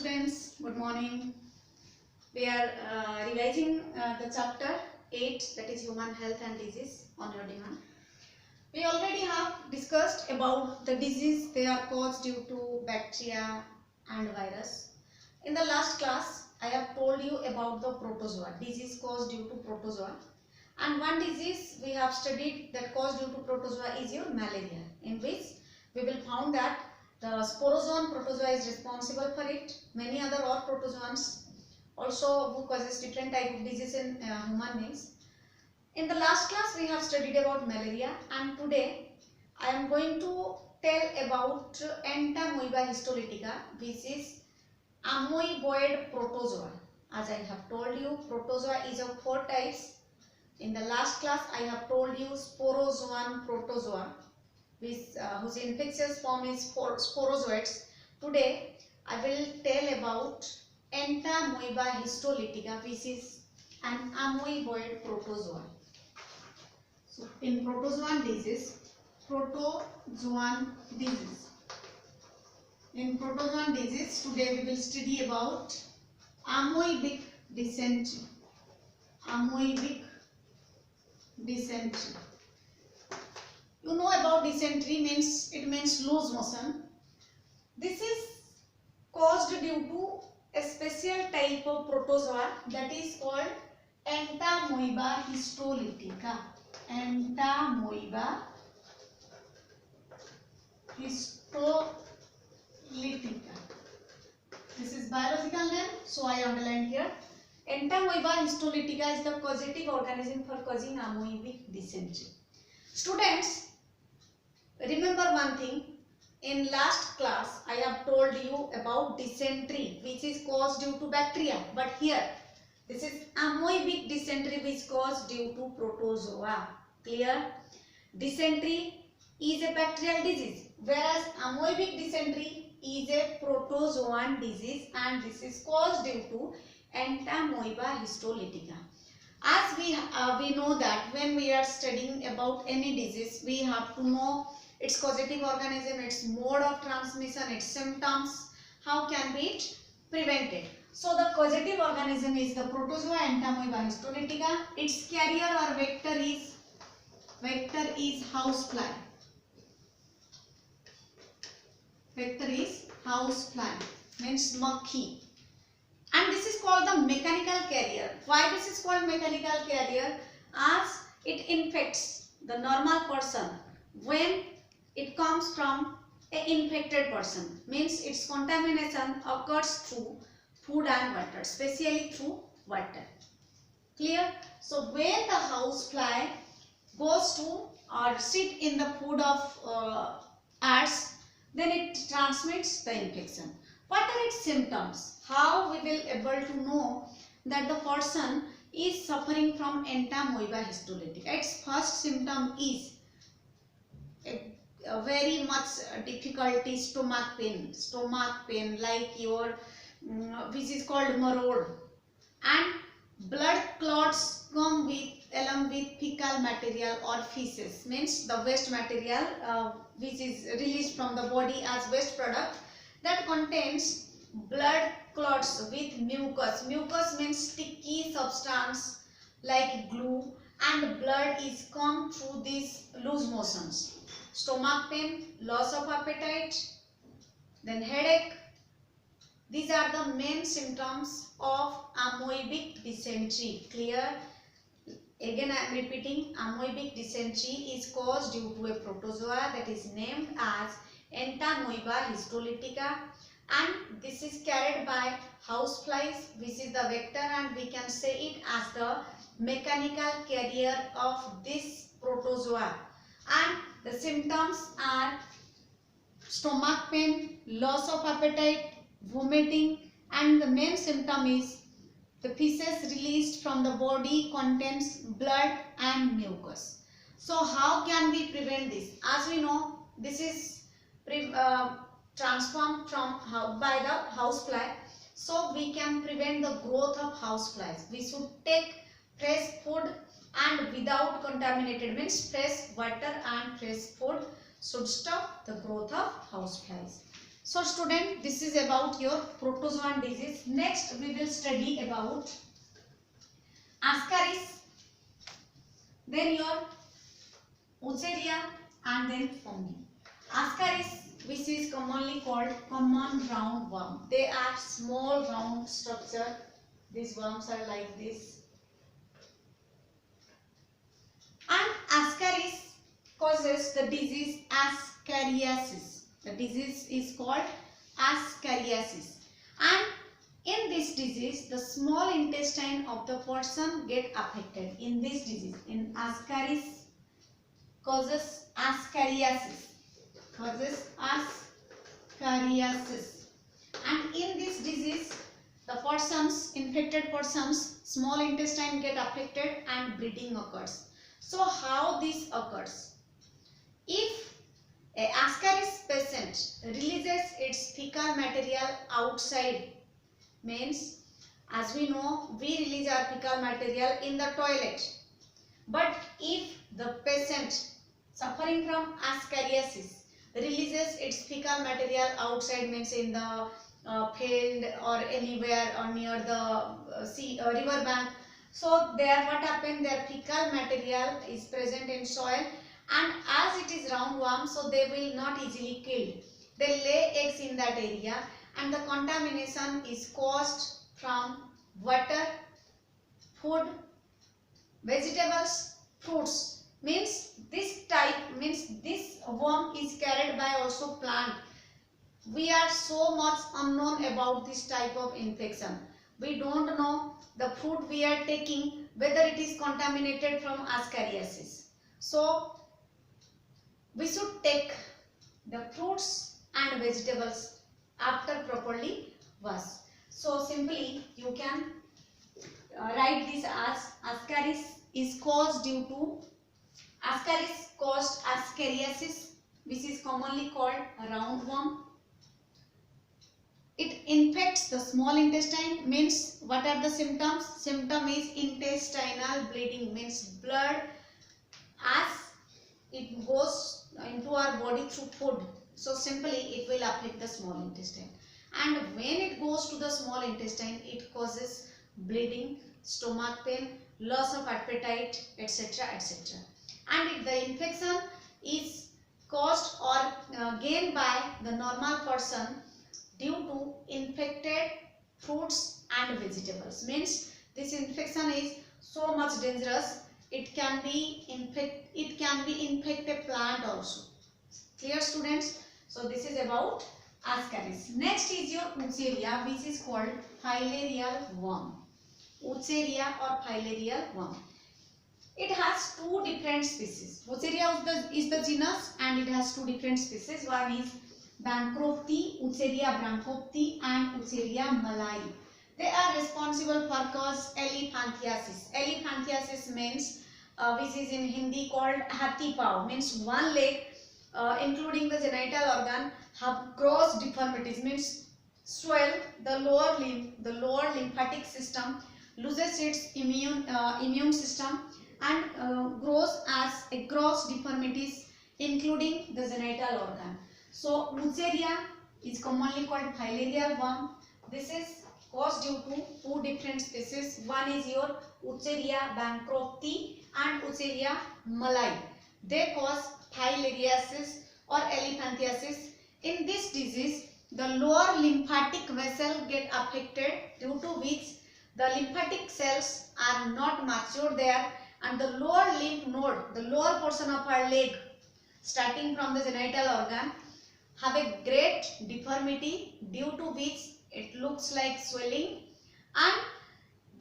students, good morning. We are revising the chapter 8, that is human health and disease on your demand. We already have discussed about the disease they are caused due to bacteria and virus. In the last class, I have told you about the protozoa, disease caused due to protozoa. And one disease we have studied that caused due to protozoa is your malaria, in which we will found that the sporozoan protozoa is responsible for it. Many other or protozoans also who causes different type of disease in human beings. In the last class we have studied about malaria, and today I am going to tell about Entamoeba histolytica, which is amoeboid protozoa. As I have told you, protozoa is of 4 types. In the last class I have told you sporozoan protozoa, whose infectious form is sporozoites. Today I will tell about Entamoeba histolytica, which is an amoeboid protozoa. So in protozoan disease, in protozoan disease today we will study about amoebic dysentery. Amoebic dysentery. You know about dysentery, it means loose motion. This is caused due to a special type of protozoa that is called Entamoeba histolytica. Entamoeba histolytica. This is biological name, so I underlined here. Entamoeba histolytica is the causative organism for causing amoebic dysentery. Students, remember one thing. In last class, I have told you about dysentery, which is caused due to bacteria. But here, this is amoebic dysentery, which is caused due to protozoa. Clear? Dysentery is a bacterial disease, whereas amoebic dysentery is a protozoan disease, and this is caused due to Entamoeba histolytica. As we know that when we are studying about any disease, we have to know its causative organism, its mode of transmission, its symptoms, how can be it prevented. So the causative organism is the protozoa Entamoeba histolytica. Its carrier or vector is housefly. Vector is housefly, means monkey. And this is called the mechanical carrier. Why this is called mechanical carrier? As it infects the normal person when it comes from an infected person. Means its contamination occurs through food and water, especially through water. Clear? So when the housefly goes to or sit in the food of ants, then it transmits the infection. What are its symptoms? How we will able to know that the person is suffering from Entamoeba histolytica? Its first symptom is a very much difficulty, stomach pain like your which is called marrow, and blood clots come along with fecal material or feces, means the waste material which is released from the body as waste product, that contains blood clots with mucus. Mucus means sticky substance like glue, and blood is come through these loose motions. Stomach pain, loss of appetite, then headache. These are the main symptoms of amoebic dysentery. Clear? Again I am repeating, amoebic dysentery is caused due to a protozoa that is named as Entamoeba histolytica, and this is carried by houseflies, which is the vector, and we can say it as the mechanical carrier of this protozoa. And the symptoms are stomach pain, loss of appetite, vomiting, and the main symptom is the feces released from the body contains blood and mucus. So how can we prevent this? As we know, this is transformed by the housefly, so we can prevent the growth of houseflies. We should take fresh food and without contaminated, means fresh water and fresh food should stop the growth of houseflies. So student, this is about your protozoan disease. Next we will study about Ascaris, then your Wucheria, and then fungi. Ascaris, which is commonly called common roundworm. They are small round structure. These worms are like this. And Ascaris causes the disease Ascariasis. The disease is called Ascariasis. And in this disease, the small intestine of the person get affected. In this disease, in Ascaris, causes Ascariasis. Causes Ascariasis. And in this disease, the persons, infected persons, small intestine get affected and bleeding occurs. So how this occurs? If a Ascaris patient releases its fecal material outside, means as we know, we release our fecal material in the toilet. But if the patient suffering from Ascariasis releases its fecal material outside, means in the field or anywhere or near the river bank, so there what happened, their fecal material is present in soil, and as it is roundworm, so they will not easily kill. They lay eggs in that area, and the contamination is caused from water, food, vegetables, fruits. Means this type, means this worm is carried by also plant. We are so much unknown about this type of infection. We don't know the food we are taking whether it is contaminated from Ascariasis. So we should take the fruits and vegetables after properly wash. So simply you can write this as Ascaris is caused due to Ascaris caused Ascariasis, which is commonly called a roundworm. It infects the small intestine. Means what are the symptoms? Symptom is intestinal bleeding, means blood as it goes into our body through food. So simply it will affect the small intestine. And when it goes to the small intestine, it causes bleeding, stomach pain, loss of appetite, etc. etc. And if the infection is caused or gained by the normal person due to infected fruits and vegetables, means this infection is so much dangerous, it can be infect a plant also. Clear students? So this is about Ascaris. Next is your Wucheria, which is called filarial worm. Wucheria or filarial worm. It has two different species. Wucheria is the genus, and it has two different species. One is Bancrofti, Wucheria bancrofti, and Wucheria malai. They are responsible for cause elephantiasis. Elephantiasis means which is in Hindi called hati paw, means one leg including the genital organ have gross deformities, means swell the lower limb, the lower lymphatic system loses its immune system and grows as a gross deformities including the genital organ. So Wucheria is commonly called filarial worm. This is caused due to two different species. One is your Wucheria bancrofti and Wucheria malai. They cause filariasis or elephantiasis. In this disease, the lower lymphatic vessel get affected, due to which the lymphatic cells are not mature there, and the lower lymph node, the lower portion of our leg starting from the genital organ, have a great deformity, due to which it looks like swelling, and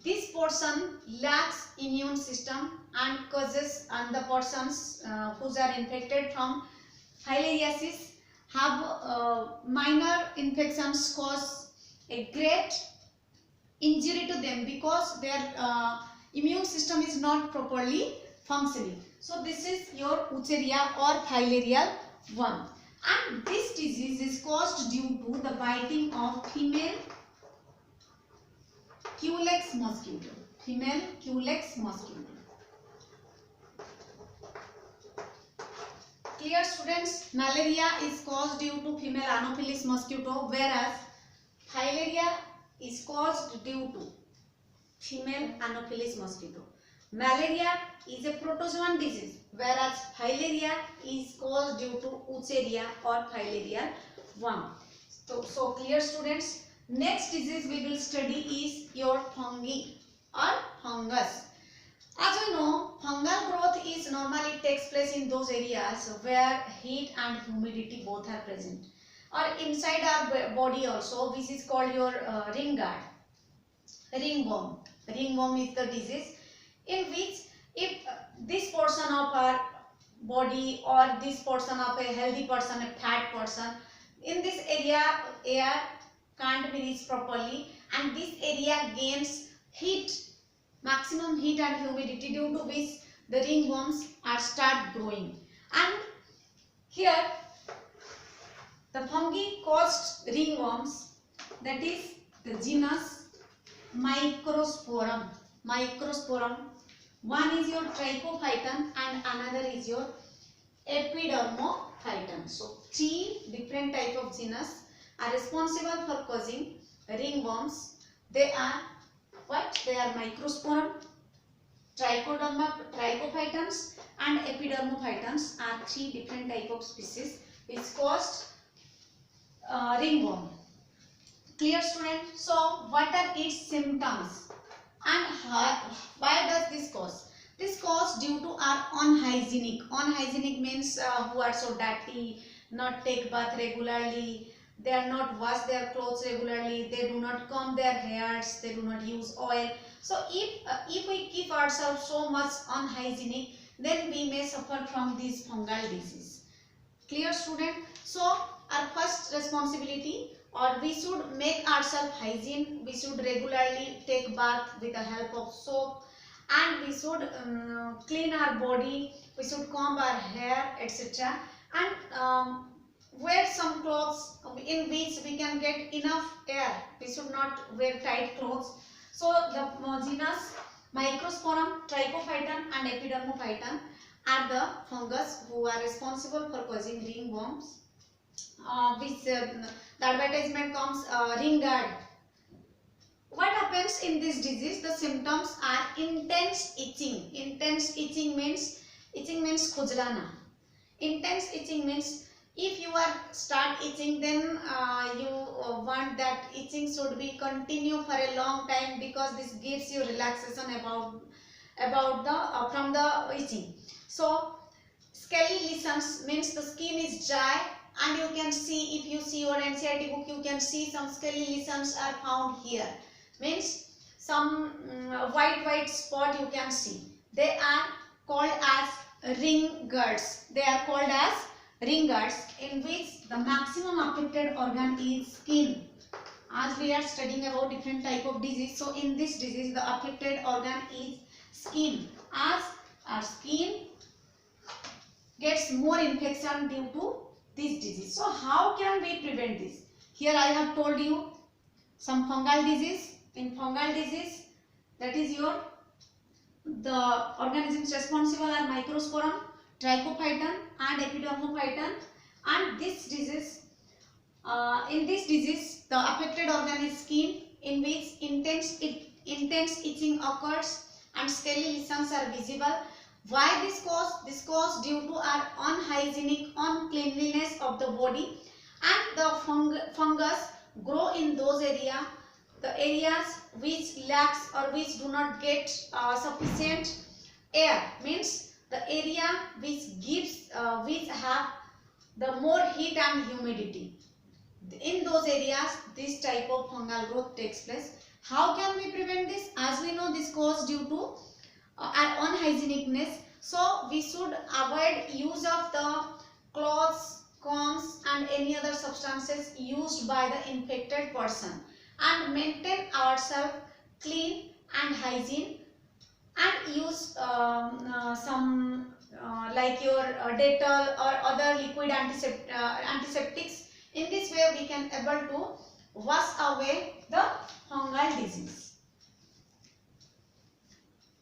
this portion lacks immune system and causes, and the persons who are infected from filariasis have minor infections cause a great injury to them because their immune system is not properly functioning. So this is your Wucheria or filarial worm, and this disease is caused due to the biting of female Culex mosquito. Female Culex mosquito. clear students, malaria is caused due to female Anopheles mosquito, whereas filaria is caused due to female Anopheles mosquito. Malaria is a protozoan disease, whereas filaria is caused due to Wuchereria or filarial worm. So clear students. Next disease we will study is your fungi or fungus. As we know, fungal growth is normally takes place in those areas where heat and humidity both are present, or inside our body also, which is called your ring guard, ringworm. Ringworm is the disease in which if this portion of our body or this portion of a healthy person, a fat person, in this area air can't be reached properly, and this area gains heat, maximum heat and humidity, due to which the ringworms are start growing. And here the fungi caused ringworms, that is the genus Microsporum. Microsporum. One is your Trichophyton and another is your Epidermophyton. So three different type of genus are responsible for causing ringworms. They are what? They are Microsporum, Trichophytons and Epidermophytons are three different type of species which caused ringworm. Clear student? So what are its symptoms and why does this cause? This cause due to our unhygienic. Unhygienic means who are so dirty, not take bath regularly, they are not wash their clothes regularly, they do not comb their hairs, they do not use oil. So if we keep ourselves so much unhygienic, then we may suffer from this fungal disease. Clear student? So our first responsibility, or we should make ourselves hygiene, we should regularly take bath with the help of soap, and we should clean our body, we should comb our hair, etc. And wear some clothes in which we can get enough air. We should not wear tight clothes. So the genus Microsporum, Trichophyton and Epidermophyton are the fungus who are responsible for causing ringworms. The advertisement comes ring guard. What happens in this disease? The symptoms are intense itching. Intense itching means khujlana. Intense itching means if you are start itching, then you want that itching should be continue for a long time, because this gives you relaxation about the from the itching. So scaly lesions means the skin is dry, and you can see, if you see your NCERT book, you can see some scaly lesions are found here. Means some white spot you can see. They are called as ring guards. They are called as ring guards, in which the maximum affected organ is skin. As we are studying about different type of disease, so in this disease the affected organ is skin. As our skin gets more infection due to this disease. So how can we prevent this? Here I have told you some fungal disease. In fungal disease, that is the organisms responsible are Microsporum, Trichophyton and Epidermophyton. And this disease, in this disease, the affected organ is skin, in which intense itching occurs and scaly lesions are visible. Why this cause? This cause due to our unhygienic, uncleanliness of the body, and the fungus grow in those areas, the areas which lacks or which do not get sufficient air, means the area which gives which have the more heat and humidity. In those areas this type of fungal growth takes place. How can we prevent this? As we know, this cause due to our unhygienicness. So we should avoid use of the cloths, combs and any other substances used by the infected person, and maintain ourselves clean and hygiene, and use some like your Dettol or other liquid antiseptics. In this way we can able to wash away the fungal disease.